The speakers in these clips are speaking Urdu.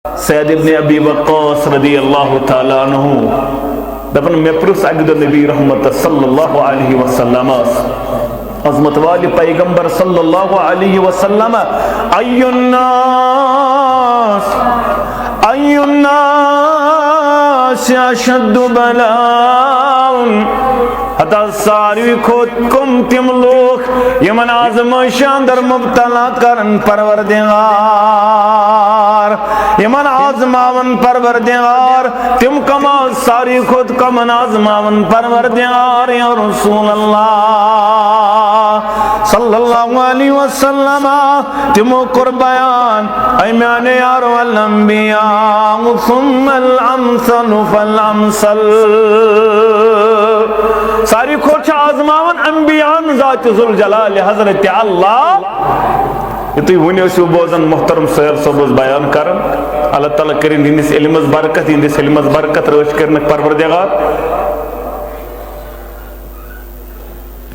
سعد ابن ابی وقاص رضی اللہ تعالیٰ عنہ دپن میں پرس اگد نبی رحمت صلی اللہ علیہ وسلم عظمت والی پیغمبر صلی اللہ علیہ وسلم ای الناس اشد بلاء حتی ساروی کھوت کم تم لوگ یمن آزمائش اندر مبتلا کرن پروردگار یمن آزماون پروردگار تم کما ساری خود کمن آزماون پروردگار یا رسول اللہ صلی اللہ علیہ وسلم تمو قربیان ایمان یار والانبیاء ثم الامثل فالامثل ساری کھوچ آزماون انبیاء ذات ذوالجلال حضرت اللہ یہ تو ونی اسو بوزن محترم سید صبح بیان کرن اللہ تعالیٰ کریں ہندس علمز برکت ہندس علمز برکت روش کرنک پروردگار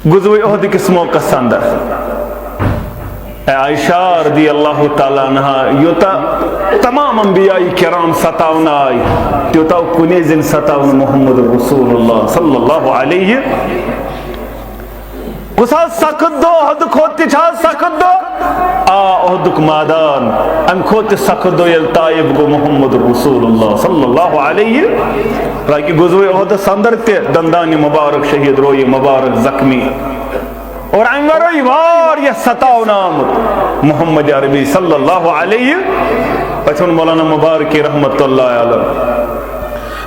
غزوہ احد کس موقع اندر عائشہ رضی اللہ تعالیٰ عنہ یوتا تمام انبیاء کرام ستاون آئی تیوتا کنیزن ستاون محمد رسول اللہ صلی اللہ علیہ کسا سخت دو حد کھوتی چھا سخت دو احدک مادان ام کھوتی سخت دو یلتائب گو محمد رسول اللہ صلی اللہ علیہ راکی گزوی احد سندر تے دندانی مبارک شہید روی مبارک زخمی اور انگروی وار یہ ستاو نام محمد عربی صلی اللہ علیہ پچھون مولانا مبارکی رحمت اللہ علیہ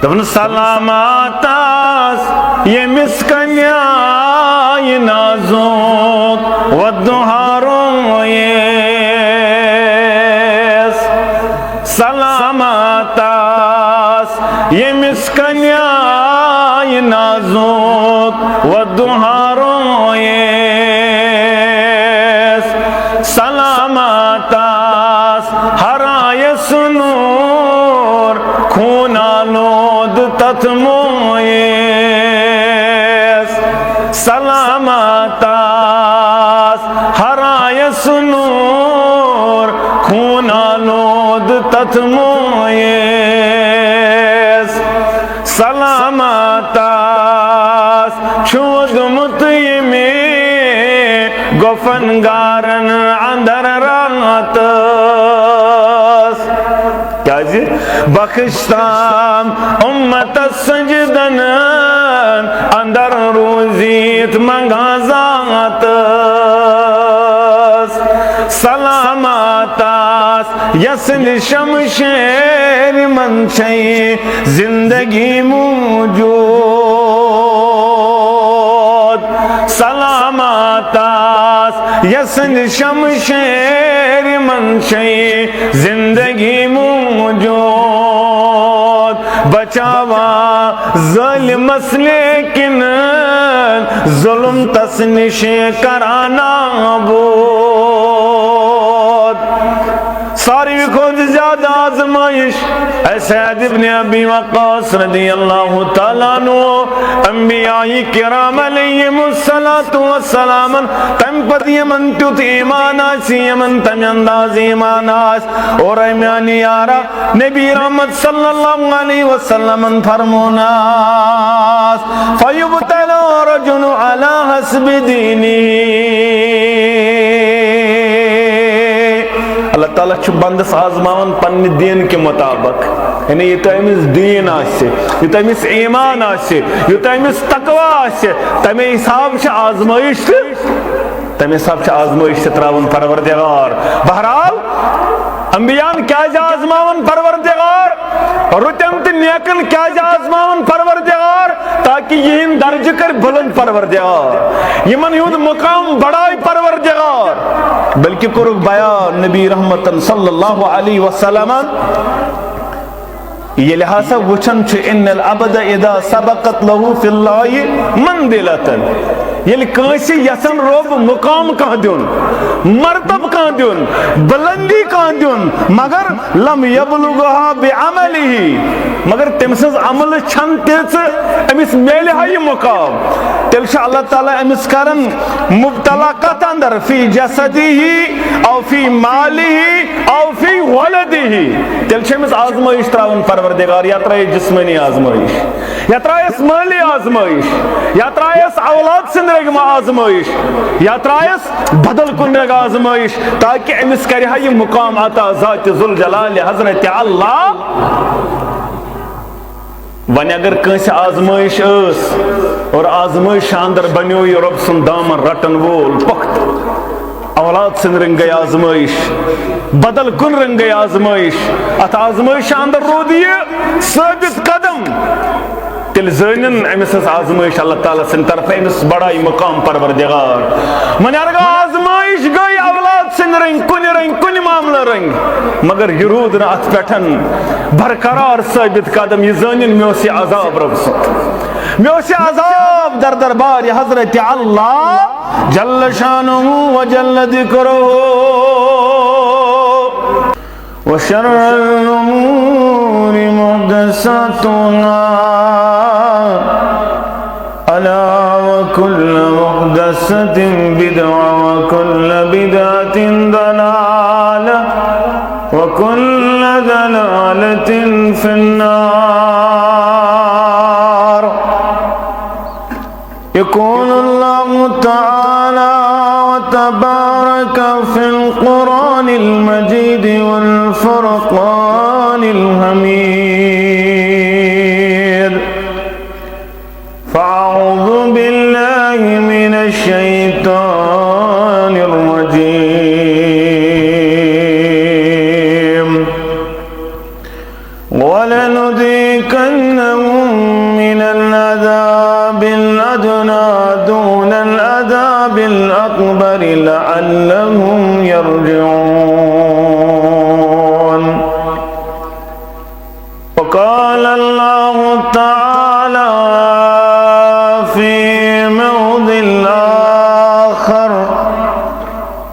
دفن سلامات آس یہ مسکنیا یہ نازوک ودہاروں یہ سلامات آس یہ مسکنیا یہ نازوک ودہاروں یہ سلامات آس ہرائے سنور خونالود تتمویس سلامات آس ہرائے سنور خونالود تتمویس سلامات آس شود مطیمی گفنگارن اندر راتس کیا جی بخشتام امت سجدن اندر روزیت منگازاتس سلاماتاس یسل شمشیر منشی زندگی موجود سلاماتاس یسل شمشیر منشی زندگی موجود بچاوا ظلم لیکن ظلم تسنش کرانا بود ساری خود زیادہ آزمائش اے سعد ابن ابی وقاص رضی اللہ تعالیٰ عنہ انبیاء کرام علیہم السلام تم پت یمن تیت ایمان آسی یمن تم انداز ایمان آس اور ایمانی یارا نبی رحمت صلی اللہ علیہ وسلم فرموناس فیبتلا رجل علی حسب دینی اللہ تعالیٰ چھو بندس آزماون پنی دین کے مطابق یعنی یہ تو امیس دین آسے یہ تو امیس ایمان آسے یہ تو امیس تقوی آسے تمہیں حساب سے آزمائش تمہیں حساب سے آزمائش سے تراون پروردگار بہرحال انبیاء کیا جا آزماون پروردگار رتم تی نیکن کیا جا آزماون پروردگار تاکہ یہ درج کر بلند پروردگار یمن یود مقام بڑائی پروردگار بلکہ کرو بیان نبی رحمت صلی اللہ علیہ وسلم یہ لحاظہ وچن چھو ان العبد اذا سبقت له فی اللہ مندلتا یل کانسی یسن رب مقام کان دیون مرتب کان دیون بلندی کان دیون مگر لم یبلغها بعمله مگر تمسز عمل چھن تیز امس میلہ یہ مقام تیل شاء اللہ تعالی امس کرن مبتلا کت اندر فی جسدہ او فی مالہ او فی ولدہ تیل شاء امس آزمائش تراؤن پروردگار یا ترائے جسمانی آزمائش یا ترائے مالی آزمائش یا ترائے اولاد سندرگ ما آزمائش یا ترائے بدل کنگ آزمائش تاکہ امس کرہ یہ مقام عطا ذات ذوالجلال حضرت اللہ ون اگر کنس آزمائش اس اور آزمائش اندر بنیو یہ رب سن دامن رٹن وول پخت اولاد سن رنگ گئی آزمائش بدل کن رنگ گئی آزمائش ات آزمائش اندر رو دیے ثابت قدم تیل زینن امس آزمائش اللہ تعالیٰ سن طرف امس بڑائی مقام پروردگار من ارگا آزمائش گئی اولاد سن رنگ کن معاملہ رنگ مگر یہ رود نہ ات پیٹھن برقرار ثابت قدم یہ زینن میں اسی عذاب رب سن میں اسی عذاب در دربار حضرت اللہ جل شانہ و جل ذکرہ وشر الامور محدثاتها الا وكل محدثة بدعة وكل بدعة ضلالة وكل ضلالة في النار. يقول الله تعالى وتبارك في القرآن المجيد والفرقان الحميد فأعوذ بالله من الشيطان الرجيم ولنذيقنهم من العذاب الأدنى دون العذاب الأكبر لعلهم يرجعون. وقال الله تعالى في موضع آخر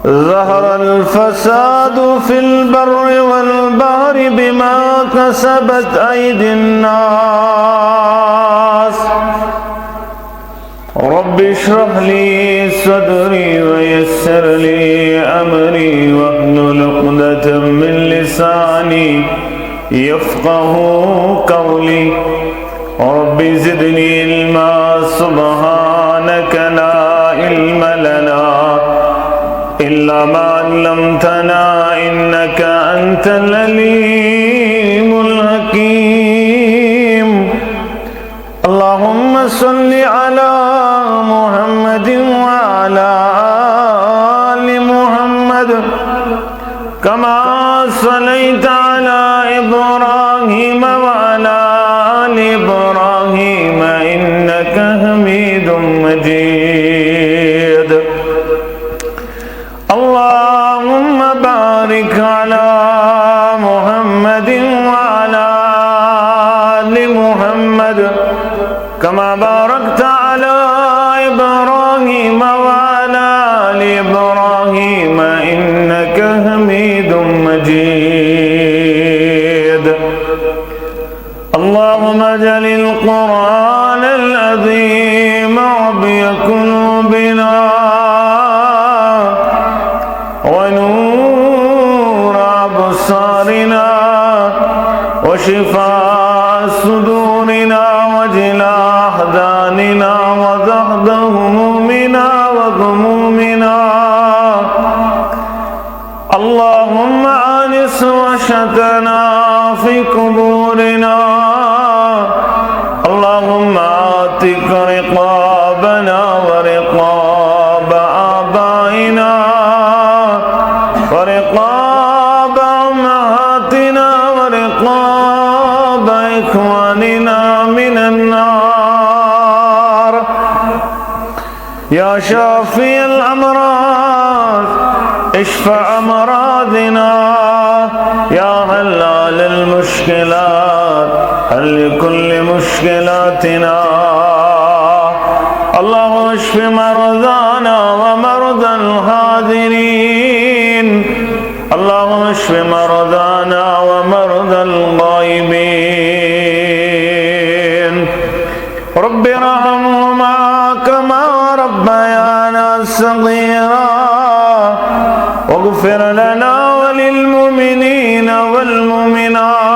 ظهر الفساد في البر والبحر بما كسبت أيدي الناس رب اشرح لي صدري ويسر لي أمري واحلل عقدة من لساني يفقه قولي رب زدني علما سبحانك لا علم لنا إلا ما علمتنا إنك أنت العليم الحكيم. اللهم صل على محمد وعلى آل محمد كما صليت على إبراهيم وعلى آل إبراهيم إنك حميد مجيد. اللهم بارك على محمد وعلى آل محمد كما باركت على إبراهيم وعلى آل إبراهيم إنك حميد مجيد. اللهم اجعل القرآن العظيم ربيع قلوبنا ونور أبصارنا وشفاء صدورنا وجلاء أحزاننا وذهب همومنا وغمومنا. اللهم آنس وحشتنا في قبورنا. اللهم آتك رقابنا ورقاب آبائنا ورقاب أمهاتنا ورقاب إخواننا من النار. يا شافي الأمراض اشفع أمراضنا. يا حلال المشكلات حل كل مشكلاتنا. اللهم اشف مرضانا ومرضى الحاضرين اللهم اشف مرضانا ومرضى الغائبين رب ارحمهما كما ربيانا صغيرا واغفر لنا وللمؤمنين والمؤمنات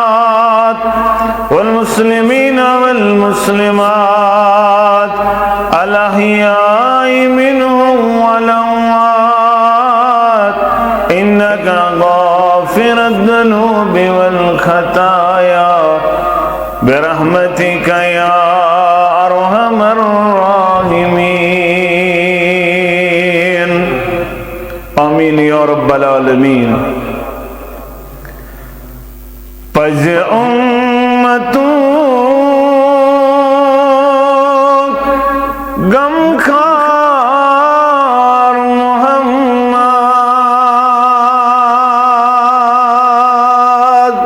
والمسلمين والمسلمات الأحياء منهم والأموات إنك غافر الذنوب والخطايا برحمتك يا أرحم الراحمين آمين يا رب العالمين پز امتوں غم خار محمد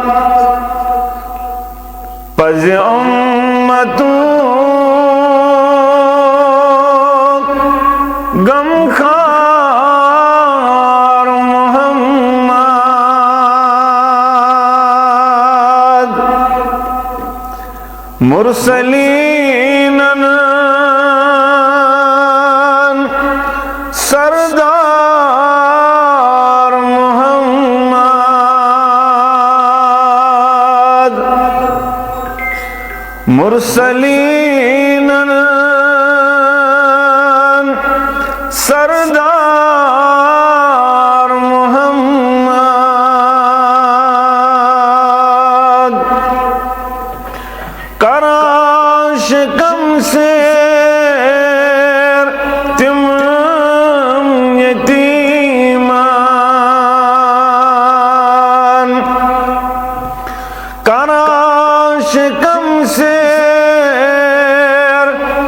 پز امتوں غم خار محمد مرسلین سردار محمد مرسلین سردار محمد کراش کم سے تم یتیمان کراش کم سے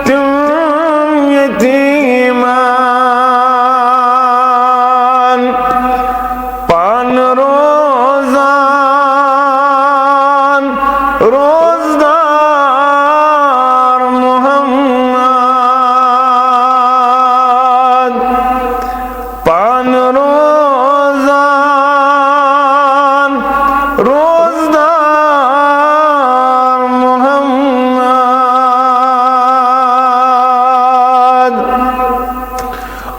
تم یتیمان پان روزان روزدار محمد پان روزان روزدار محمد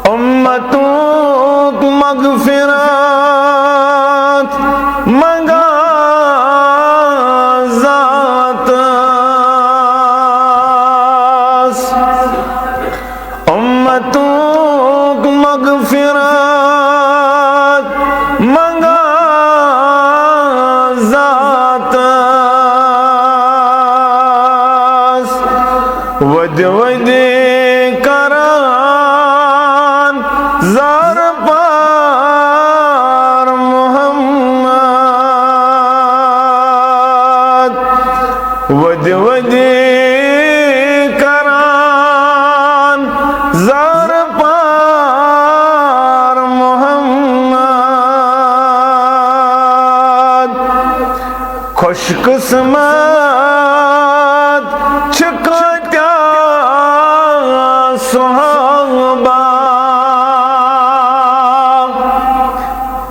امتوں کو مغفرت منگا ذات امتوں کو مغفرت منگا ذات ود ود کران زار پار محمد ود ود کران زار پار محمد خوش قسمت چھکٹا صحابہ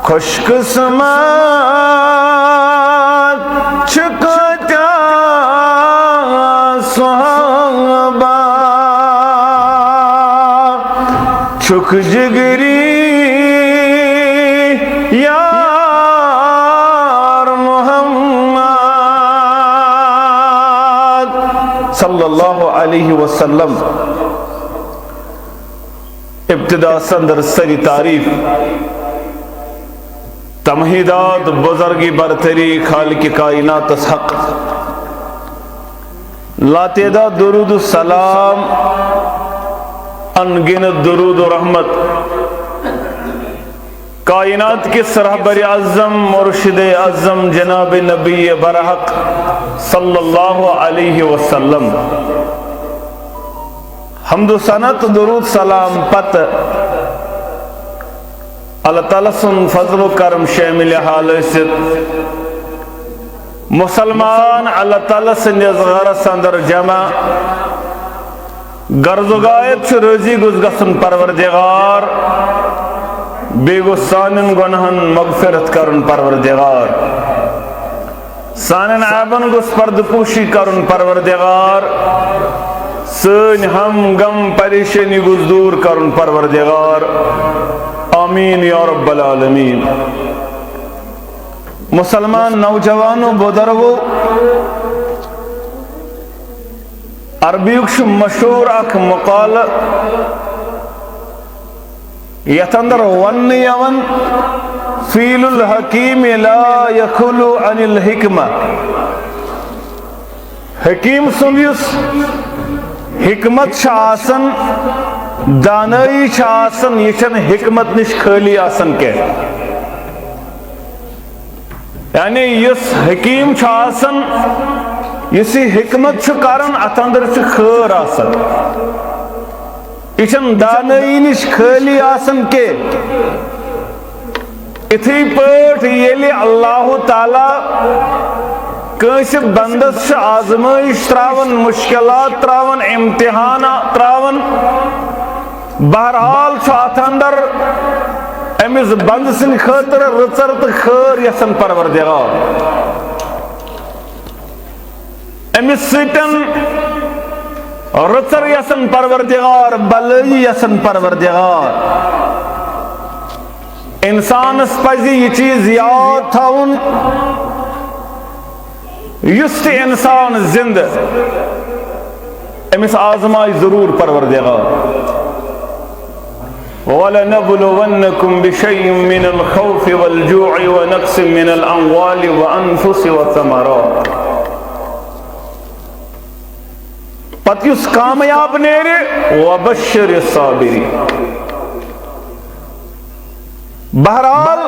خوش قسمت چھکٹا صحابہ چھک جگری یار محمد صلی اللہ علیہ وسلم ابتدا سندر سری تعریف تمہیدات بزرگی برتری خالق کائنات حق لاتیدہ درود السلام انگنت درود و رحمت کائنات کے رہبر اعظم مرشد اعظم جناب نبی برحق صلی اللہ علیہ وسلم حمد و ثناء درود سلام پت اللہ تعالیٰ سن فضل و کرم شامل حال ست مسلمان اللہ تعالیٰ سن غرس اندر جمع غرض و غایت روزی گز گژھُن پروردگار بیٚیہِ گوٚژھ سانٮ۪ن گۄنہن مغفرت کرُن پروردگار سانٮ۪ن عیبن گوٚژھ پردٕ پوشی کرُن پروردگار سٲنۍ ہم غم پریشانی گوٚژھ دوٗر کرُن پروردگار آمیٖن یا رب العالمیٖن مسلمان نوجوانو بزرگو عربیُک چھُ مشہوٗر اکھ مقالہٕ یتھ اندر وننہٕ یِوان فیل الحکیم لا یخلو عن الحکمہ حکیم سُنٛد یُس حکمت چھِ آسان دانٲیی چھِ آسان یہِ چھنہٕ حکمت نِش خٲلی آسان کینٛہہ یعنی یُس حکیم چھُ آسان یُس یہِ حکمت چھُ کران اتھ اندر چھُ خٲر آسان یہ چھنہٕ دانٲیی نِش خٲلی آسان کینٛہہ یِتھٕے پٲٹھۍ ییٚلہِ اللہ تعالیٰ کٲنٛسہِ بندس چھُ آزمٲیش تراوان مشکلات تراوان امتحانات تراوان بہرحال چھُ اتھ اندر أمِس بندٕ سٕنٛدِ خٲطرٕ رٕژر تہٕ خٲر یژھان پروردگار أمِس سۭتۍ رٕژر یژھان پروردگار بلٲیی یژھان پروردگار انسانس پزِ یہِ چیٖز یاد تھاوُن یُس تہِ انسان زندٕ أمِس آزمایہِ ضروٗر پروردگار وَلَنَبْلُوَنَّكُمْ بِشَيْءٍ مِّنَ الْخَوْفِ وَالْجُوعِ وَنَقْصٍ مِّنَ الْأَمْوَالِ وَأَنفُسِ وَالثَّمَرَاتِ پتہٕ یُس کامیاب نیرِ وَبَشِّرِ الصَّابِرِينَ بہرحال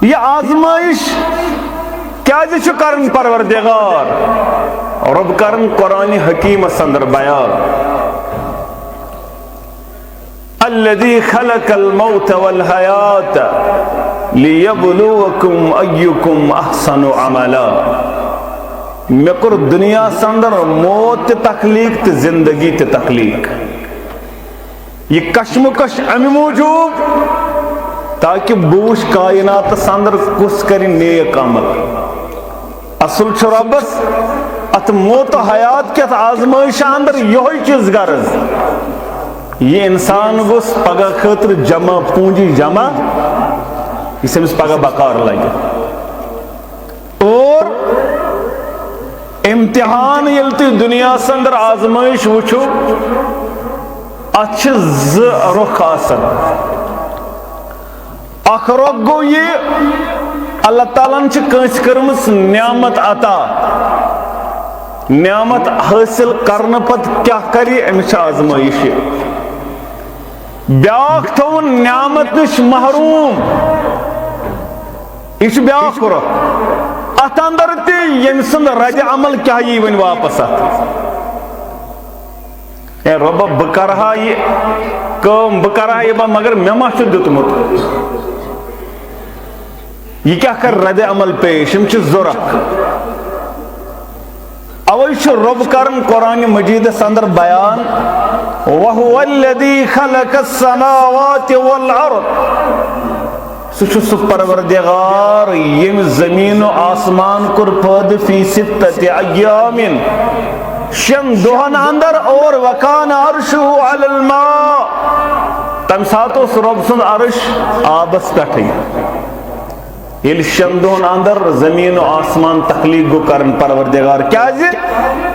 یہ آزمائش کیازِ چھُ کرن پروردگار رب کرن قرآن حکیمس اندر بیان الذي خلق الموت والحياة ليبلوكم أيكم أحسن عملا مےٚ کوٚر دُنیاہس اندر موت تہِ تخلیق تہٕ زندگی تہِ تخلیق یہ کشمکش امہِ موٗجوٗب تاکہ بہٕ وٕچھٕ کائناتس اندر کُس کرِ نیک عمل اصل چھُ رۄبس اتھ موت و حیات کٮ۪تھ آزمٲیشہِ اندر یِہوے چھُس غرض یہ انسان گوٚژھ پگہہ خٲطرٕ جمع پوٗنٛجی جمع یُس أمِس پگہہ بکار لگہِ اور امتحان ییٚلہِ تُہۍ دُنیاہس اندر آزمٲیش وٕچھو اتھ چھِ زٕ رۄخ آسان اکھ رۄخ گوٚو یہِ اللہ تعالیٰ ہن چھِ کٲنٛسہِ کٔرمٕژ نعمت عطا نعمت حٲصِل کرنہٕ پتہٕ کیاہ کرِ أمِس چھِ آزمٲیش بیاکھ تھوُن نعمت نِش محروٗم یہِ چھُ بیاکھ رۄخ اتھ اندر تہِ ییٚمہِ سُنٛد رد عمل کیاہ یی وۄنۍ واپس اتھ اے رۄبا بہٕ کرہا یہِ کٲم بہٕ کرہا یہِ مگر مےٚ ما چھُ دیُتمُت یہِ کیاہ کرِ رد عمل پیش یِم چھِ زٕ رۄخ اوے چھُ رۄب کران قرآنِ مجیٖدس اندر بیان وَهُوَ الَّذِي خَلَقَ السَّمَاوَاتِ وَالْأَرْضَ سُہ چھُ سُہ پروردگار ییٚمہِ زٔمیٖن و آسمان کوٚر پٲدٕ فی سِتَّةِ أَيَّامٍ شٮ۪ن دۄہن اندر اور وَكَانَ عَرْشُهُ عَلَى الْمَاءِ تمہِ ساتہٕ اوس رۄب سُنٛد عرش آبس پٮ۪ٹھٕے ییٚلہِ شٮ۪ن دۄہن اندر زٔمیٖن و آسمان تخلیق گوٚو کرن پروردگار کیازِ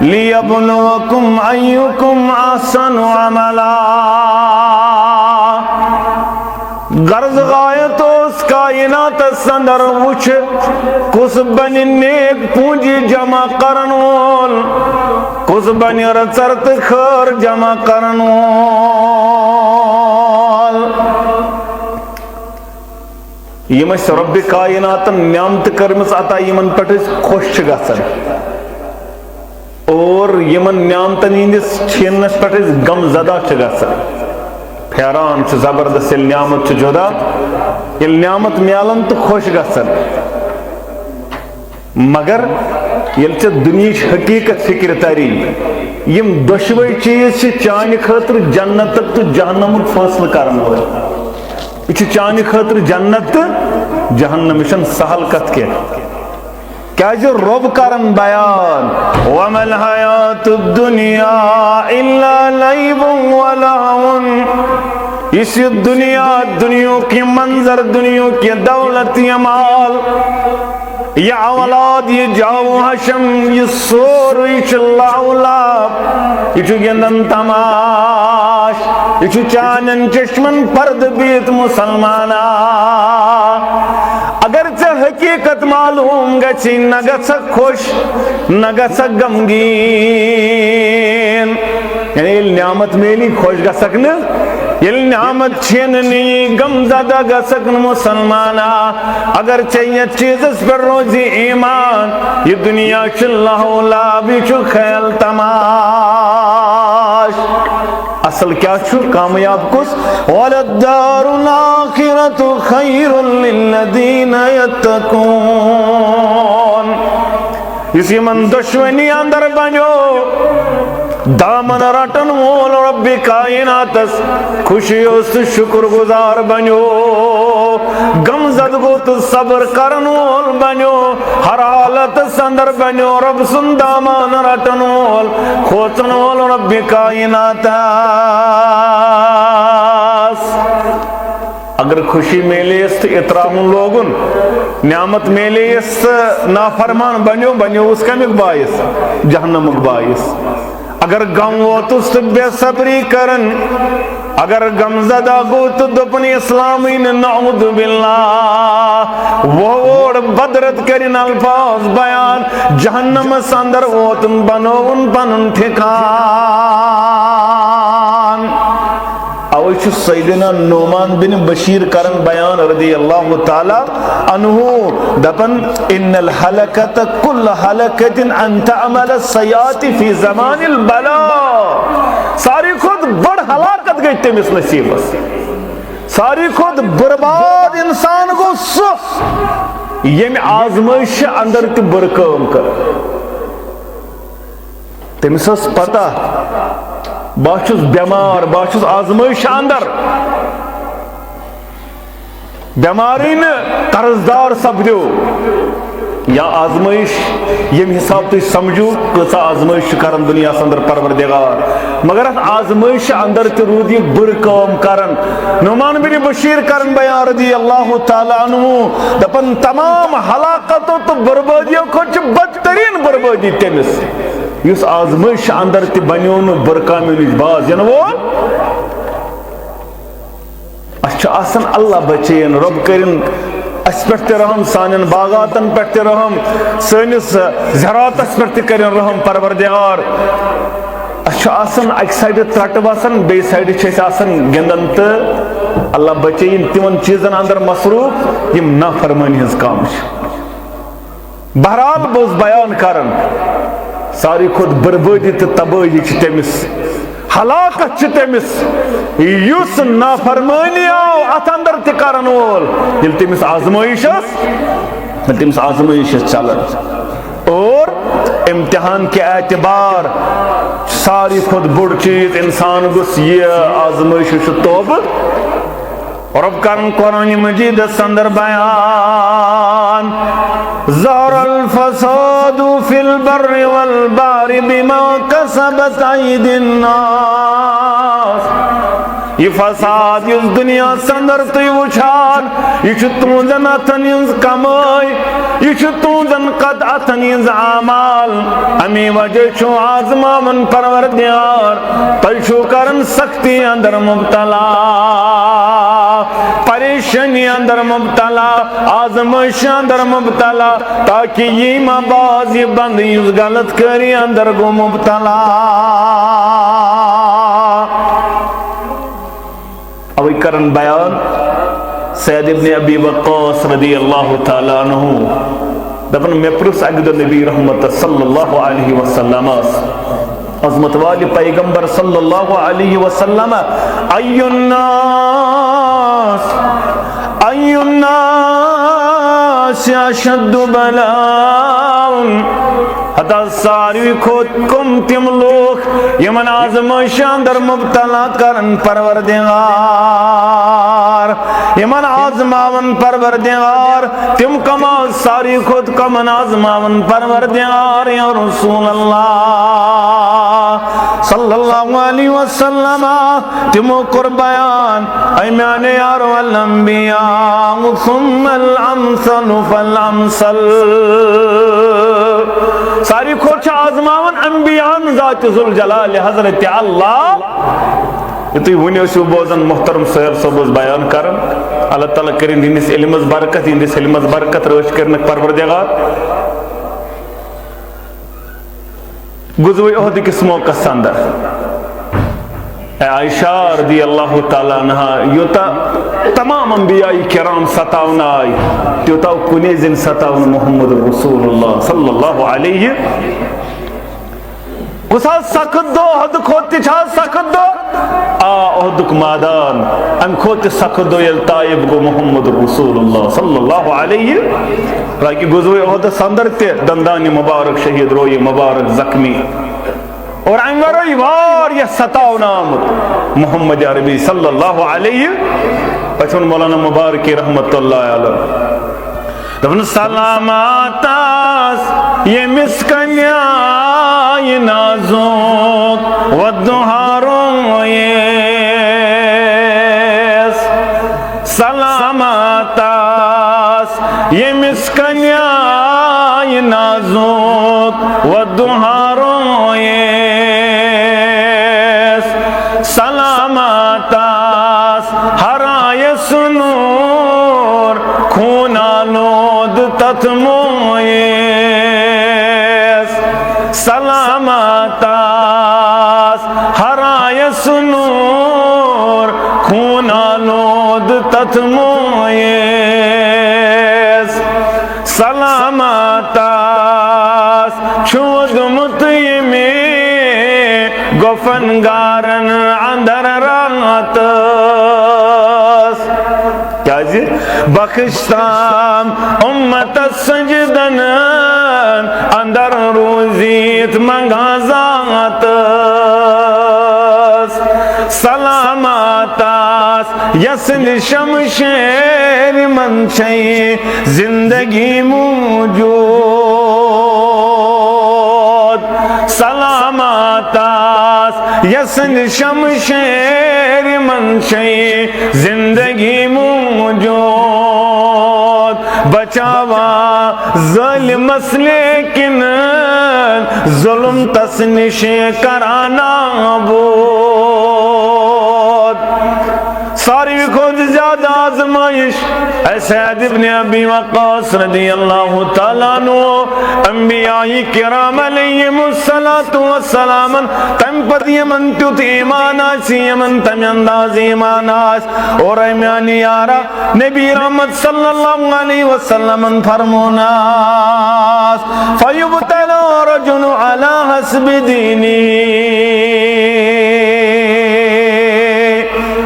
لِیَبْلُوَکُمْ أَیُّکُمْ أَحْسَنُ عَمَلًا غرض غایت اوس کائناتس اندر وٕچھ کُس بنہِ نیک پوٗنٛجی جمع کرن وول کُس بنہِ رٕژر تہٕ خٲر جمع کرن وول یِم ٲسۍ رۄبِ کائناتن نعمتہٕ کٔرمٕژ عطا یِمن پٮ۪ٹھ أسۍ خۄش چھِ گژھان اور یِمن نعمتن ہٕنٛدِس چھیٖننس پٮ۪ٹھ أسۍ غم زدہ چھِ گژھان پھیران چھُ زبردست ییٚلہِ نعمت چھُ جُدا ییٚلہِ نعمت میلان تہٕ خۄش گژھان مگر یل ژے دنیاچ حقیقت فکر تری یم دشوے چیز چانہ خاطر جنت تو جہنم فیصلہ کرن وول یہ چانہ خاطر جنت تو جہنم یہ سہل کت کیا رب کرن بیان وَمَا الْحَيَاةُ الدُّنْيَا إِلَّا لَعِبٌ وَلَهْوٌ اس دنیا کی منظر دنیا کی دولت یہ مال یہ اولاد یہ جاو حشم یہ سور یہ لعب یہ گندن تماش یہ چانن چشمن پرد بیت مسلمانا اگر ژے حقیقت معلوم گژھی نہ گژھکھ خوش نہ گژھکھ غمگین یعنی ییٚلہِ نعمت میلی خوش گژھکھ نہٕ ییٚلہِ نعمت چھین نی غم زدہ گژھکھ نہٕ مسلمانا اگر ژے یتھ چیزس پٮ۪ٹھ روزی ایمان یہ دنیا چھُ لہو لعب یہ چھُ خیال تماش اصل کیا چھو کامیاب کس وَلَلدَّارُ الْآخِرَةُ خَيْرٌ لِلَّذِينَ يَتَّقُونَ اس یمن دشمنی اندر بنو دامن رٹن وول رب کائناتس خوشی اس شکر گزار بنو غم زد گو تو صبر کرن وول بنو ہر حالت اندر بنو رب سن دامن رٹن وول کھوچن وول رب کائناتس اگر خوشی میلے اس اطراحن لوگن نعمت میلے اس نافرمان بنو اس کمیک باعث جہنمک باعث اگر غم ووتس تو بے صبری کرن اگر غم زدہ گو تو دپنی اسلامین نعوذ باللہ ووڑ بدرت کرن الفاظ بیان جہنم سندر ووتن بنون پنن ٹھکان اوی چھو سیدنا نعمان بن بشیر کرن بیان رضی اللہ تعالی عنہ دپن ان الحلقت کل حلقت ان تعمل السیات فی زمان البلاء ساری خود بڑ ہلاکت گئی تمس نصیب ساری خود برباد انسان کو سخ یم آزمائش اندر تی برکام کر تمس اس پتہ باشس بیمار باشس آزمائش اندر بیماری نے قرضدار سپدو یا آزمائش یم حساب تو سمجھو کسا آزمائش کرن دنیا اندر پروردگار مگر آزمائش اندر تی رود یہ بر کام کرن نعمان بن بشیر کرن بیان رضی اللہ تعالی عنہ دپن تمام ہلاکتوں تو بربادیوں کو بدترین بربادی تمس یس آزمائش اندر تی بنیون برکامی باز ین وہ اچھا آسن اللہ بچین رب کرن اس پہ رحم سانن باغاتن پہ رحم سنس زراعتس پہ کرن رحم پروردگار اچھا آسن ایک سائڈ ترٹ واسن بے سائڈ چھس آسن گندن تو اللہ بچین تمن چیزن اندر مصروف یم نافرمانی ہز کام بہرحال بوز بیان کرن ساری خود بربادی تو تباہی چھ تمس ہلاکت چھ تمس یس نافرمانی آو ات اندر تہ کرن وول یل تمس آزمائش چلن اور امتحان کے اعتبار ساری خود بڑ چیز انسان گس یہ آزمائش توبہ رب کرن قرآن مجید اندر بیان ظہر الفساد فی البر والبحر بما کسبت ایدی الناس یہ فساد اس دنیا سندر تی وچھان یہ چھ تونزن اتنیز کمائی یہ چھ تونزن قد اتنیز عامال امی وجہ چھو آزمامن پروردگار تلشو کرن سختی اندر مبتلا پریشانی اندر مبتلا آزمائش اندر مبتلا تاکہ یہ مباز یہ بند اس غلط کری اندر گو مبتلا اوی کرن بیان سید ابن ابی وقاص رضی اللہ تعالی عنہ دفن میں پرس اگد نبی رحمت صلی اللہ علیہ وسلم عظمت والی پیغمبر صلی اللہ علیہ وسلم ای الناس الناس اشد بلاء حتی ساروی کھوت کم تم لوگ یمن آزمائش اندر مبتلا کرن پروردگار یمن آزماون پروردگار تم کما ساری خود کمن آزماون پروردگار یا رسول اللہ صلی اللہ علیہ وسلم تمو قربیان ایمان یار والانبیاء ثم الامثل فالامثل ساری خود چھ آزماون انبیاء ذات ذوالجلال حضرت اللہ یہ تھی ونیو شو بوزن محترم سہیل صبح بیان کرن اللہ تعالیٰ کریں ہندس علمز برکت ہندس علمز برکت روش کرنک پروردگار غزوہ احد کس موقع اندر عائشہ رضی اللہ تعالیٰ عنہ یوتا تمام انبیاء کرام ستاون آئی تیوتا کنے زن ستاون محمد رسول اللہ صلی اللہ علیہ کسا سخت دو حد کھوتی چھا سخت دو احدک مادان ام کھوتی سخت دو یلتائب گو محمد رسول اللہ صلی اللہ علیہ راکی گزوی احد سندر تے دندانی مبارک شہید روی مبارک زخمی اور انگروی وار یہ ستاو نام محمد عربی صلی اللہ علیہ پچھون مولانا مبارکی رحمت اللہ علیہ دفن سلامات آس یہ مسکنیا یہ نازوک ودہاروں یہ سلامات آس یہ مسکنیا یہ نازوک ودہاروں یہ سلامات آس ہرائے سنور خونا لود تتمویس سلامات آس ہرائے سنور خونا لود تتمویس سلامات آس چود مطیمی گفنگارن اندر راتس کیا جی بخشتام امت سجدن اندر روزیت منگازات سلامات یسل شمشیر من چاہیے زندگی موجود سلامات یسل شمشیر من چاہیے زندگی موجود بچاوا ظلم لیکن ظلم تسنش کرانا بود ساری خود زیادہ آزمائش اے سعد ابن ابی وقاص رضی اللہ تعالیٰ عنہ انبیاء کرام علیہم السلام تم پت یمن تیت ایمان آسی یمن تم انداز ایمان آس اور ایمانی یارا نبی رحمت صلی اللہ علیہ وسلم فرموناس فیبتلا رجل علی حسب دینی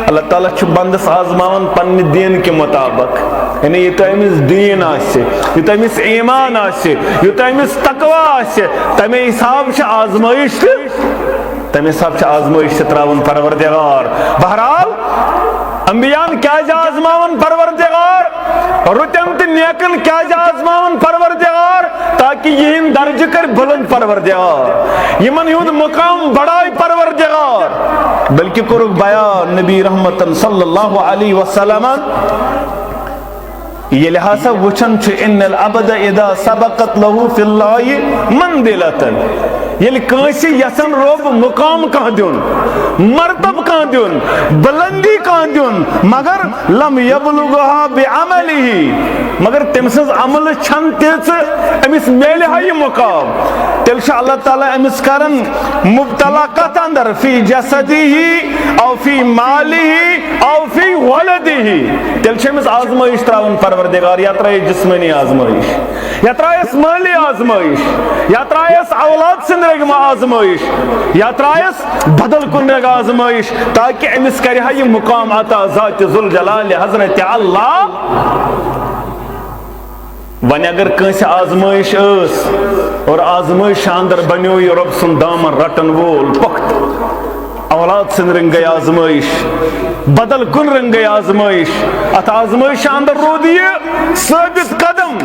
اللہ تعالیٰ چھو بندس آزماون پنی دین کے مطابق یعنی یہ تو امیس دین آسے یہ تو امیس ایمان آسے یہ تو امیس تقوی آسے تمہیں حساب سے آزمائش تمہیں حساب سے آزمائش سے تراون پروردگار بہرحال انبیاء کیا جا آزماون پروردگار رتم تی نیکن کیا جا آزماون پروردگار تاکہ یہ درج کر بلند پروردگار یہ من یود مقام بڑائی پروردگار بلکہ کرو بیان نبی رحمت صلی اللہ علیہ وسلم یہ لحاظہ وچن چھ ان العبد اذا سبقت له فی اللہ منزلۃ یل کانسی یسن روب مقام کہاں دیون مرتب کہاں دیون بلندی کہاں دیون مگر لم یبلغها بعمله مگر تمسز عمل چھن تیز امس میلے ہے یہ مقام تلشا اللہ تعالی امس کرن مبتلا کت اندر فی جسدی او فی مالی او فی ولدی تلشا امس آزمائش تراون پروردگار یا ترائے جسمانی آزمائش یا ترائے مالی آزمائش یا ترائے اولاد سندرگ میں آزمائش یا ترائے بدل کنگ آزمائش تاکہ امس کرے یہ مقام عطا ذات ذوالجلال حضرت اللہ ون اگر کنس آزمائش اور آزمائش اندر بنیو یہ رب سن دامن رٹن وول پخت اولاد سن رنگ گئی آزمائش بدل کن رنگ گئی آزمائش ات آزمائش اندر رو دیے ثابت قدم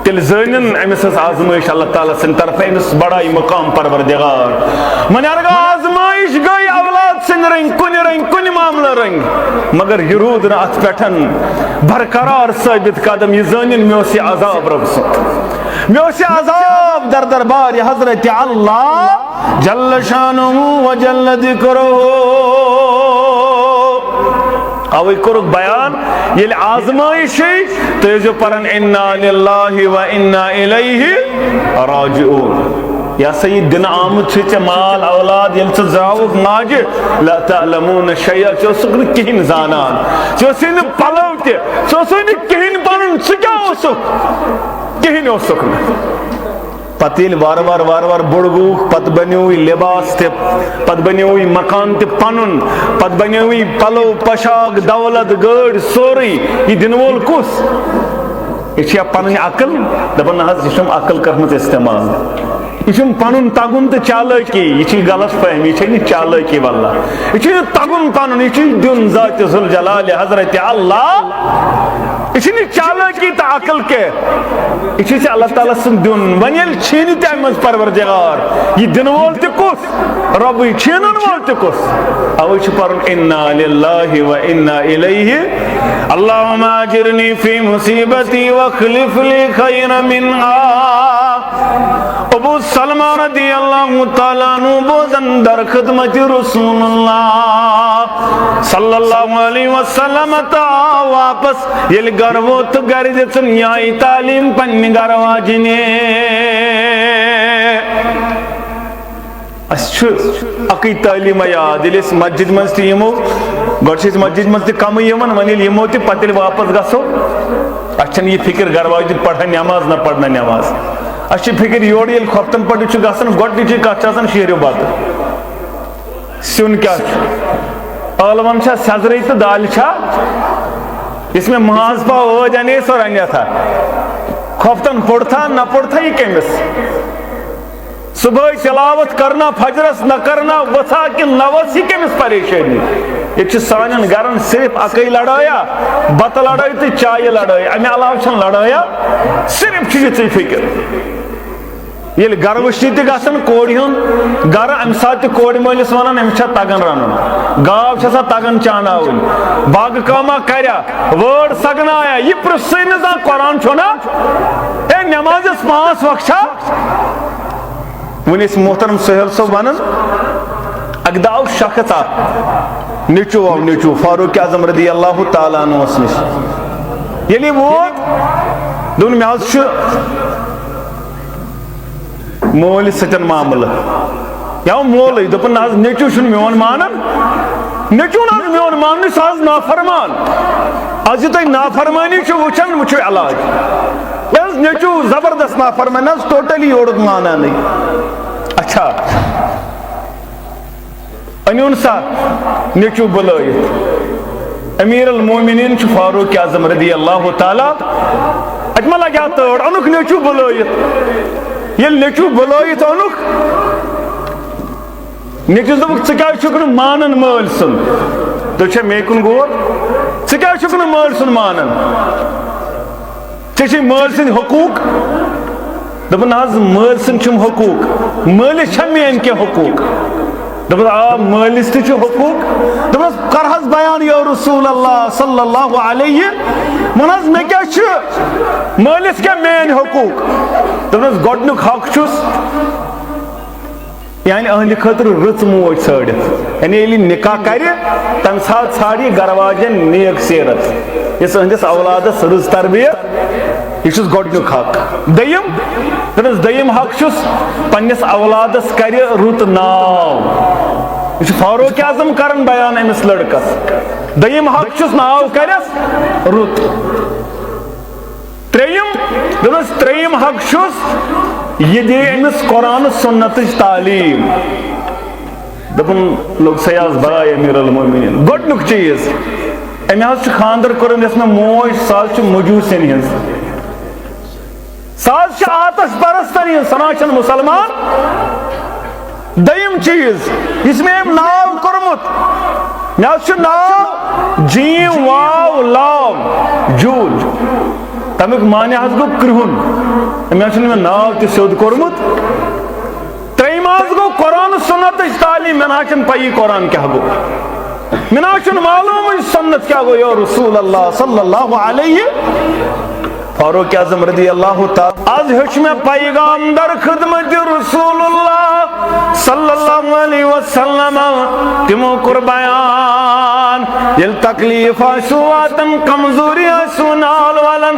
تیل زینن امس آزمائش اللہ تعالیٰ سن طرف امس بڑائی مقام پروردگار من ارگا آزمائش گئی اولاد سن رنگ کن معاملہ رنگ مگر یہ رود نہ ات پیٹھن برقرار ثابت قدم یہ زینن میں اسی عذاب رب سن میں اسی عذاب در دربار یہ حضرت اللہ جل شانہ و جل ذکرہ اوی کرک بیان یل آزمائشی تو یہ جو پرن انا للہ و انا الیہ راجعون یا سید دن آمد چھے مال اولاد یل سے زراؤک ماج لا تعلمون شیئر چو سکن کہن زانان چو سن پلوٹے چو سن کہن پرن سکیا ہو سک کہن ہو سکن پتیل وار وار بڑ گو پت بنیوی لباس تے پت بنیوی مکان تے پنن پت بنیوی پلو پشاک دولت گڑ سوری یہ دنوول کس یہ پنن عقل دپن حض یہ عقل کرمت استعمال یہ پنن تگن تو چالاکی یہ غلط فہمی یہ چالاکی واللہ یہ تگن پنن یہ دن ذات ذوالجلال حضرت اللہ یہ چالاکی تو عقل کے یہ اللہ تعالیٰ سن دن ون چھین تمہ پروردگار یہ دن وول تہ کس رب چھینن وول تہ کس اوے چھ پرن انا للہ و انا الیہ اللہم اجرنی فی مصیبتی واخلف لی خیر منہا ابو سلمہ رضی اللہ تعالیٰ عنہ بوزن در خدمت رسول اللہ صلی اللہ علیہ وسلم تا واپس یل گر وہ تو گر دن یائی تعلیم پنی گر واجنے اکی تعلیم یاد یل اس مسجد مز تی یمو گوڑ مسجد مز تی کم یمن ونیل یمو تی پتیل واپس گسو اچھن یہ فکر گر واجد پڑھا نماز نہ پڑھنا نماز اچھی فکر یوڑ یل خفتن پڑھ چھ گسن گوڑ چھ کت چھ شیریو بات سن کیا ٲلون چھا سزرے تو دال چھا اس میں ماز پا ہو جانے سو رنگیا تھا خفتن پڑھ تھا نہ پڑھ تھا یہ کیمس صبح تلاوت کرنا فجرس نہ کرنا وسا کہ نوس ہی کیمس پریشانی یہ سانن گرن صرف اکی لڑایا بت لڑائی تو چائے لڑائی امی علاوہ چھن لڑایا صرف چیز فکر یل گر وشنی تہ گژھن کوڑ ہُنٛد گر امہ سات تہ کوڑ مٲلِس ونان أمِس چھا تگان رنُن گاو چھسا تگان چاناوٕنۍ باغہٕ کٲما کریا وٲر سگنایا یہِ پرژھٕے نہٕ زانٛہہ قرآن چھُنا اے نمازس 5 وقت چھا وۄنۍ ٲسۍ محترم سہیل صٲب ونان اکہِ دۄہ آو شخص اکھ نیٚچوٗ آو نیٚچوٗ فاروق اعظم رضی اللہ تعالیٰ عنہس نِش ییٚلہِ یہِ ووت دوٚپُن مےٚ حظ چھُ مول سچن معاملہ یا مول دپن نہ نیچو چھن میون مانن نیچو نہ میون مانن ساز نافرمان از تو نافرمانی چھ وچن وچو علاج یس نیچو زبردست نافرمان اس ٹوٹلی اوڑ مانا نہیں اچھا انون سا نیچو بلائے امیر المومنین چھ فاروق اعظم رضی اللہ تعالی اجمل لگا توڑ انک نیچو بلائے یل نیچو بلائیت اونک نیچوز دبک ژکیا چھکن مانن مال سن تو چھے میکن گور ژکیا چھکن مال سن مانن چھے مال سن حقوق دبن آز مال سن چھم حقوق مالس چھا مین کے حقوق دبن آ مالس تہ حقوق دبن کرہز بیان یا رسول اللہ صلی اللہ علیہ مناز میں کیا چھ مالس کیا مین حقوق دبن گوڑنک حق چھس یعنی اہل خطر رت موج ژھٲڑِتھ یعنی ییٚلہِ نکاح کرِ تمہِ ساتہٕ ژھانڈِ گرواجن نیک سیرت یُس أہنٛدِس اولادس رٕژ تربیت یہ چھُس گۄڈنیُک حق دوٚیِم دپس دوٚیِم حق چھُس پننِس اولادس کرِ رُت ناو یہ چھُ فاروق اعظم کران بیان أمِس لڑکس دوٚیِم حق چھُس ناو کرس رُت ترٛیٚیِم دپس ترٛیٚیِم حق چھُس یہ دے أمِس قرآن سنتٕچ تعلیٖم دپن لوگ سیاز برائے امیر المومنین گۄڈنیُک چیٖز أمۍ حظ چھُ خانٛدر کوٚرمُت یۄس مےٚ موج سۄ حظ چھِ مجوٗسن ہٕنٛز ساز آتش پرستری سناچن مسلمان دیم چیز اس میں ناو کرمت میں ناو جیم واو لام جوج تمیک معنی حض گو کرہن میں ناو تی سود کرمت تریم حض گو قرآن سنت تعلیم میں پائی قرآن کیا گو میں معلوم سنت کیا گو یا رسول اللہ صلی اللہ علیہ فاروق اعظم رضی اللہ تعالی آج ہش میں پیغام در خدمت رسول اللہ صلی اللہ علیہ وسلم تمو قربان یل تکلیف آسواتن کمزوری آسونال والن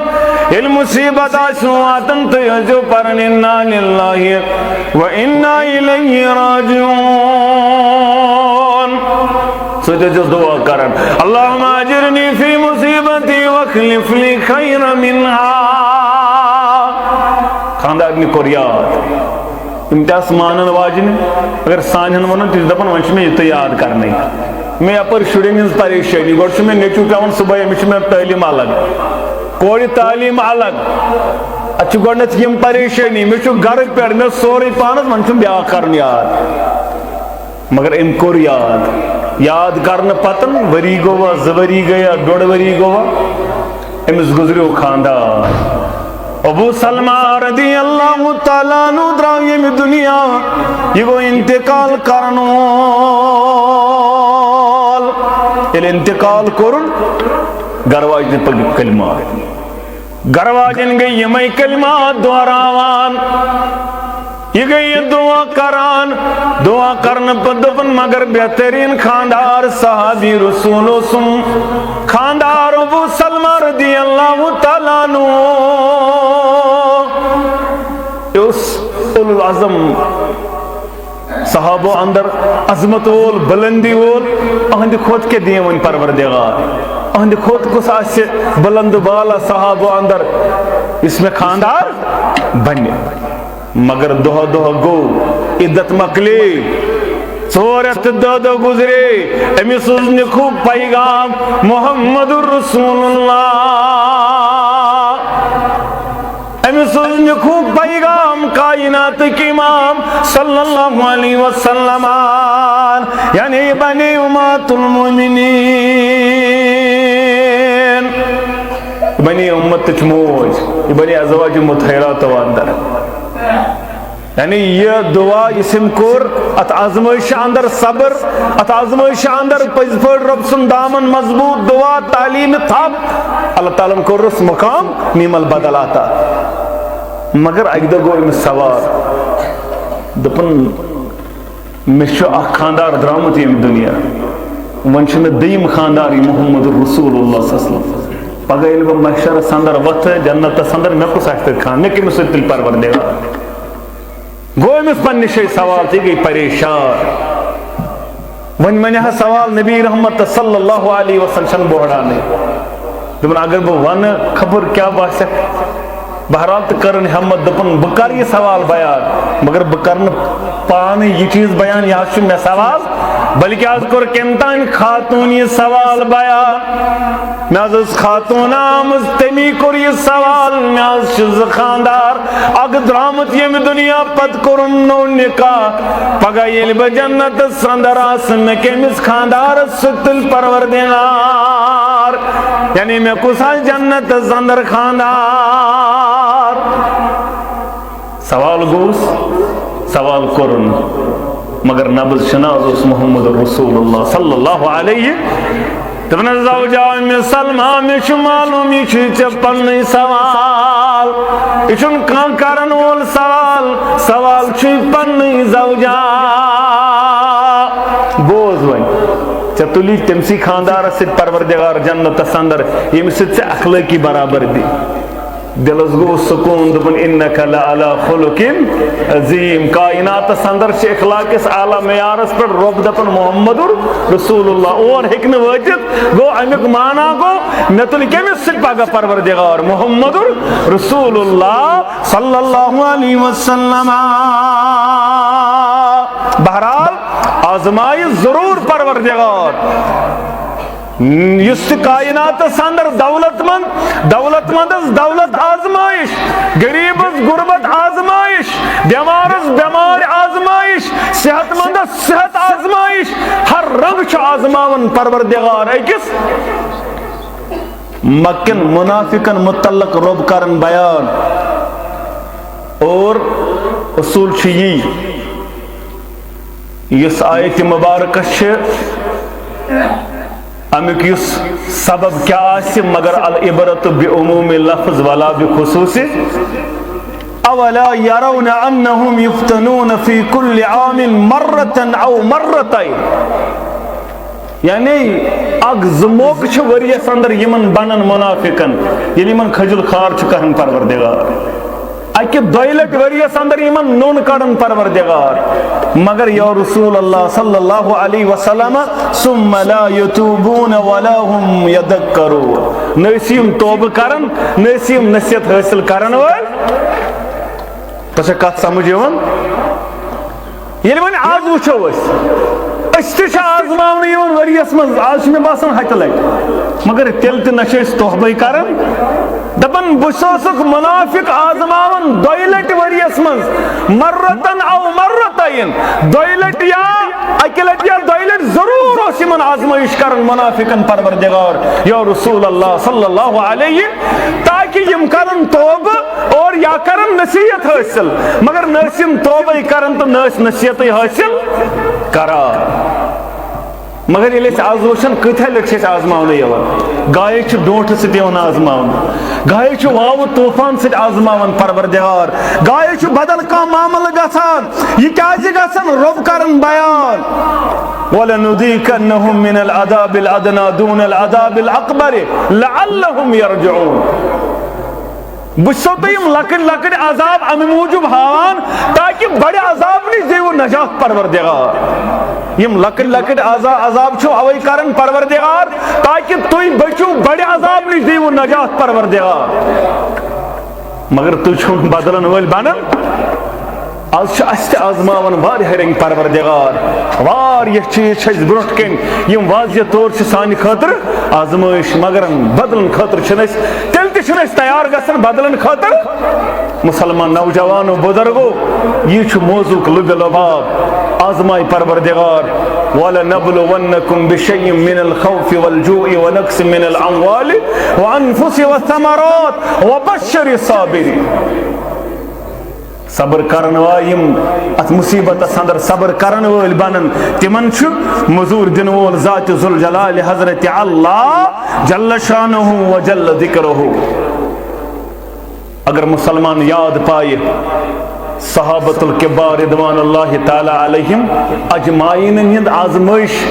یل مصیبت آسواتن تیجو پرن انا للہ و انا الیہ راجعون سوچے جو دعا کرن اللہم اجرنی فی مصیبتی وخلف لی خیر منہا خاندار نے کوریات امتیاز مانن واجن اگر سانہن ونن تیز دپن ونش میں یہ یاد کرنے میں اپر شڑی میں پریشانی گوڑ سے میں نیچو پیون صبح ہمیشہ میں تعلیم الگ کوڑی تعلیم الگ اچھو گوڑنت یم پریشانی میں چھو گھر پیڑ میں سوری پانس ونشم بیاہ کرن یاد مگر ان کوریات یاد کرن پتن وری گوا زوری گیا ڈوڑ وری گوا امس گزریو خاندار ابو سلمہ رضی اللہ تعالیٰ نو دراوی میں دنیا یہ گو انتقال کرنول یہ انتقال کرن گرواج نے پگ کلمہ گرواجن گئی یمائی کلمات دوراوان یہ گئی دعا کران دعا کرن پدفن مگر بہترین خاندار صحابی رسول سم خاندار ابو سلمہ رضی اللہ تعالیٰ نو اس العظم صحابہ اندر عظمت وول بلندی وول اہند خود کے دیون پروردگار اہند خود کس آسے بلند بالا صحابہ اندر اس میں خاندار بنے مگر دوہ دوہ گو عدت مکلی صورت دو گزرے امی سوزن خوب پیغام محمد الرسول اللہ امی سوزن خوب پیغام کائنات کی امام صلی اللہ علیہ وسلم یعنی بنی امت المومنین بنی امت چموج بنی ازواج متحرات واندر یعنی یہ دعا اسم کور ات آزمائش اندر صبر ات آزمائش اندر پزپڑ رب سن دامن مضبوط دعا تعلیم تھاب اللہ تعالیٰ کو رس مقام نیمل بدل آتا مگر اگدہ گو ام سوار دپن مشو اخ خاندار درامت یم دنیا ونچ میں دیم خانداری محمد رسول اللہ صلی اللہ علیہ وسلم پگہ علم محشر سندر وقت جنت سندر میں کو ساکتے کھان میں کم سے تل پرور دے گا گوئے میں پنی شئی سوال تھی گئی پریشان ون منہ سوال نبی رحمت صلی اللہ علیہ وسلم بوڑھانے دبن اگر وہ ون خبر کیا بات ہے بہرحال تو کرن حمد دپن بکر یہ سوال بیان مگر بکرن پانے یہ چیز بیان یہاں شو میں سوال بلکہ آج کر کمتان خاتون یہ سوال بیان میں از خاتون آمز تمی کر یہ سوال میں از شز خاندار اگ درامت یہ میں دنیا پت کرن نو نکاح پگا یہ بجنت سندر آسن میں کمس خاندار ستل پروردگار یعنی میں کسا جنت سندر خاندار سوال گوس سوال کرن مگر نبض شناز اس محمد رسول اللہ صلی اللہ علیہ تبن زوجہ میں سلمہ میں شمالوں میں چپن نہیں سوال اشن کان کرن وول سوال چپن نہیں زوجہ بوز وین چتلی تمسی خاندار سے پروردگار جنت سندر یہ مسجد سے اخلاقی برابر دی دلز گو سکون دبن انکا لعلا خلق عظیم کائنات سندر سے اخلاق اس اعلیٰ معیارس پر رب دپن محمد رسول اللہ اور حکم وجد گو امک مانا گو نتل کیمس سے پاگا پروردگار محمد رسول اللہ صلی اللہ علیہ وسلم بہرحال آزمائی ضرور پروردگار یس کائنات اندر دولت مند دولت آزمائش، غریبس غربت آزمائش، بیمارس بیمار آزمائش، صحت مندس صحت آزمائش، ہر رنگ چھ آزماون پروردگار اکس مکن منافقن متعلق رب کرن بیان. اور اصول چھ یس آیت مبارکہ امیک یس سبب کیا آسی مگر العبرت بعموم لفظ ولا بخصوص. اولا يرون انهم يفتنون في كل عام مرة او مرتين، یعنی اگ زموک چھ وریس اندر یمن بنن منافقن یلی من کھجل خار چھ کہن پروردگار، اکہ دویلٹ وریس اندر یمن نون کڑن پروردگار. مگر یا رسول اللہ صلی اللہ علیہ وسلم ثم لا يتوبون ولا هم يذكرون، نسیم توبہ کرن نسیم نصیحت حاصل کرن ول. تو کت سمجھ یوان یلی وۄنۍ آز وٕچھو أسۍ تہِ چھِ آزماونہٕ یِوان ؤریَس منٛز، آز چھِ مےٚ باسان ہَتہِ لَٹہِ، مگر تیٚلہِ تہِ نہ چھِ أسۍ توبَے کران. دَپان بہٕ چھُس اوسُکھ مُنافِق آزماوان دۄیہِ لَٹہِ ؤریَس منٛز، مرتن او مرتین، دۄیہِ لَٹہِ یا اَکہِ لَٹہِ یا دۄیہِ لَٹہِ ضروٗر اوس یِمن آزمٲیش کران منافِقن پروردگار یا رسول اللہ صلی اللہ علیہ، تاکہ یم کرن توبہ اور یا کرن نصیحت حاصل. مگر نہ ٲسۍ یِم توبے کران تہٕ نہ ٲسۍ نصیحتٕے حٲصل کران. مگر ییٚلہِ أسۍ آز وٕچھان کۭتیاہ لٹہِ چھِ أسۍ آزماونہٕ یِوان. گایے چھِ ڈونٛٹھٕ سۭتۍ یِوان آزماونہٕ، گایے چھِ واوٕ طوفان سۭتۍ آزماوان پروردگار، گایے چھُ بدل کانٛہہ معاملہٕ گژھان، یہِ کیازِ گژھان رۄب کرن بیان. وَلَنُذِيقَنَّهُم مِّنَ الْعَذَابِ الْأَدْنَىٰ دُونَ الْعَذَابِ الْأَكْبَرِ لَعَلَّهُمْ يَرْجِعُونَ. بہٕ چھُسو تۄہہِ یِم لۄکٕٹۍ لۄکٕٹۍ عذاب اَمہِ موٗجوٗب ہاوان تاکہِ بڑِ عذاب نِش دِیِو نجات پروردگار. یم لۄکٕٹۍ لۄکٕٹۍ عذاب چھُ اوے کران پروردگار تاکہ تُہۍ بٔچِو بڑِ عذاب نِش دِیِو نجات پروردگار. مگر تُہۍ چھِو بدلن وٲلۍ بنان. آز چھِ اَسہِ تہِ آزماوان واریاہ رنگۍ پروردگار، واریاہ چیٖز چھِ اَسہِ برونٛٹھ کَنۍ یِم واضح طور چھِ سانہِ خٲطرٕ آزمٲیش، مگر بدلن خٲطرٕ چھِنہٕ أسۍ تیٚلہِ تہِ چھِنہٕ أسۍ تیار گژھان بدلن خٲطرٕ. مسلمان نوجوانو بزرگو یہ چھُ موضوعُک لُبہِ لباب. آزمائے پروردگار وَلَنَبْلُوَنَّكُمْ بِشَيْءٍ مِّنَ الْخَوْفِ وَالْجُوعِ وَنَقْصٍ مِّنَ الْأَمْوَالِ وَأَنفُسِ وَالثَّمَرَاتِ وَبَشِّرِ الصَّابِرِينَ. صبر کرن وایم ات مصیبت اندر صبر کرن وٲلۍ بنن تمن چھُ مزور دن وول ذات ذوالجلال حضرت اللہ جل شانہ و جل ذکرہ. اگر مسلمان یاد پائے صحابۃ الکبار رضوان اللہ تعالی علیہم اجمعین ہند آزمائش،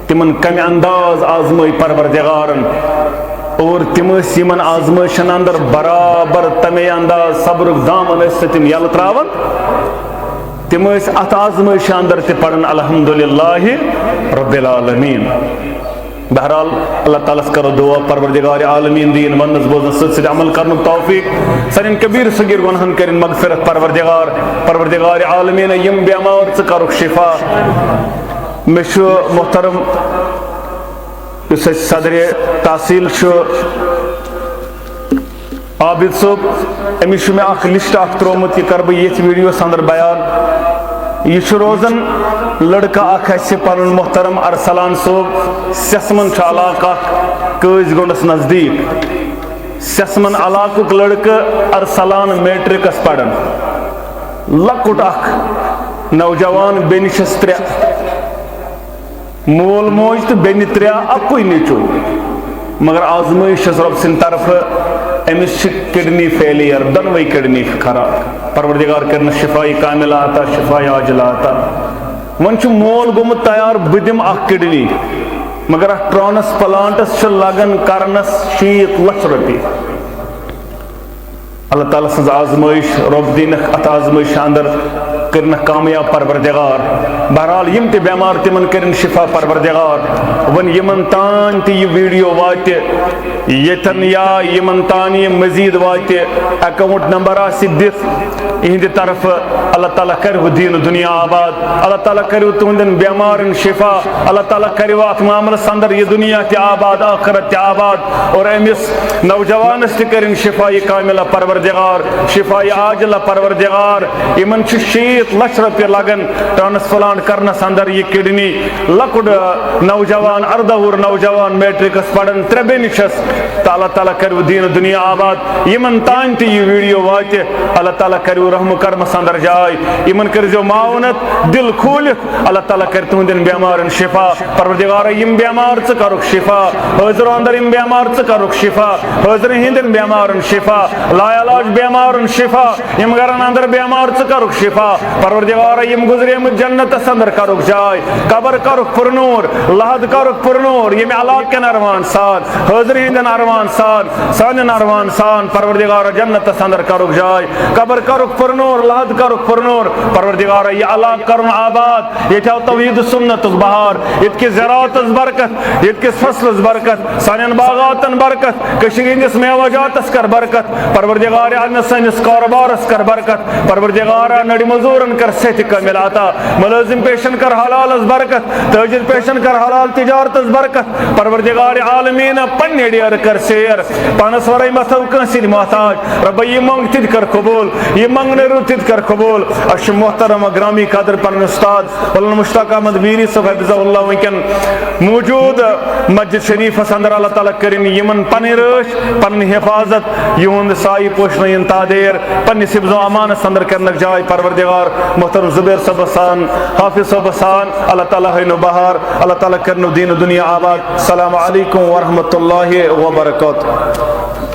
تمن کم انداز آزمائی پروردگارن، اور تم یمن آزمائشن اندر برابر تمے انداز صبر دامن تم یل تراون. تم ات آزمائش اندر تہ پڑھن الحمدللہ رب العالمین. بہرحال اللہ تعالیٰ کرو دعا پروردگار عالمین دین ونس بوزن ست عمل کرن توفیق، سارن کبیر صغیر گناہن کرن مغفرت پروردگار عالمین یم بیمار ث کرک شفا. مش محترم اس صدر تحصیل عابد صوب امس میں اخ لسٹ اخ ترومت، یہ کر بہ یہ ویڈیو اندر بیان. یہ روزان لڑکہ اخ اس پن محترم ارسلان صوب سیسمن علاقہ قٲضۍ گونڈس نزدیک. سیسمن علاقہ لڑکہ ارسلان میٹرکس پڑھن، لکٹ اخ نوجوان بینشس ترے مول موج تو بین ترے اکوئی نیچو. مگر آزمائش رب سن طرف امس کڈنی فیلیر، دنوئی کڈنی خراب. پروردگار کرنا شفائی کامل آتا، شفائی عاجل آتا. ون مول گومت تیار بہ دم اخ کڈنی، مگر اتھ ٹرانسپلانٹس لگن کرنس 6 لچھ رۄپیہِ. اللہ تعالیٰ سٕنٛز آزمائش رب دینک ات آزمائش اندر کرن کامیاب پروردگار بہرحال یم تہ بیمار تمن کرن شفا پروردگار ون یمن تان تہ یہ ویڈیو وات یتن یا یمن تان یہ مزید وات اکاؤنٹ نمبر آس دت اہند طرف اللہ تعالیٰ کرو دین دنیا آباد اللہ تعالیٰ کرو تہندن بیمارن شفا اللہ تعالیٰ کرو ات معاملس اندر یہ دنیا تہ آباد آخرت تہ آباد اور امس نوجوانس تہ کرن شفا یہ کاملہ پروردگار شفا یہ عاجلہ پروردگار یمن 60 لچھ رۄپیہِ لگن ٹرانسپلانٹ کرنس اندر یہ کڈنی لکڑ نوجوان 18 وُہُر نوجوان میٹرکس پڑھن 3 بیٚنہِ چھس تو اللہ تعالیٰ کرو دین دنیا آباد یمن تان تہ یہ ویڈیو وات اللہ تعالیٰ کرو رحم کرمس اندر جائے یمن کرزو معاونت دل کھولت اللہ تعالیٰ کر تہندین بیمارن شفا پروردگار یم بیمار ژٕ کرُکھ شفا حاضرو اندر یم بیمار ژٕ کرُکھ شفا حاضر ہندین بیمارن شفا لا علاج بیمارن شفا یم گرن اندر بیمار ژٕ کرُکھ شفا پروردگار یم گزریمت جنتس اندر کرُکھ جائے قبر کرُکھ پرنور لحد کرُکھ پرنور یم علاقہ کن ارمان سان حاضر ہندین ارمان سان سانن ارمان سان پروردگار جنتس اندر کرُکھ جائے قبر کرُکھ پرنور لحد کرُکھ پرنور پروردگار یہ علاقہ کرن آباد یہ توحید سنت بہار یہ کہ زراعتس برکت یہ کہ فصلس برکت سانن باغاتن برکت کشیر ہندس میوہ جاتس کر برکت پروردگار سنس کاروبارس کر برکت پروردگار نڑی مزورن کر صحت کامل عطا ملازم پیشن کر حلالس برکت تاجر پیشن کر حلال تجارتس برکت پروردگار عالمین پنہ ڈیر کر سیر پانس ورائی مثل کنسی محتاج رب یہ منگ تد کر قبول یہ منگنے رو تد کر قبول اش محترم گرامی قدر پن استاد مولانا مشتاق احمد بیری صاحب حفظہ اللہ ونکن موجود مسجد شریف اندر اللہ تعالیٰ کرن یمن پن رش پن حفاظت یہند سائی پوشن تادیر پن حفظ و امانت اندر کرنک جائے پروردگار محترم زبیر صاحب سان حافظ صاحب سان اللہ تعالیٰ ہے بہار اللہ تعالیٰ کرن دین دنیا آباد السلام علیکم ورحمۃ اللہ وبرکاتہ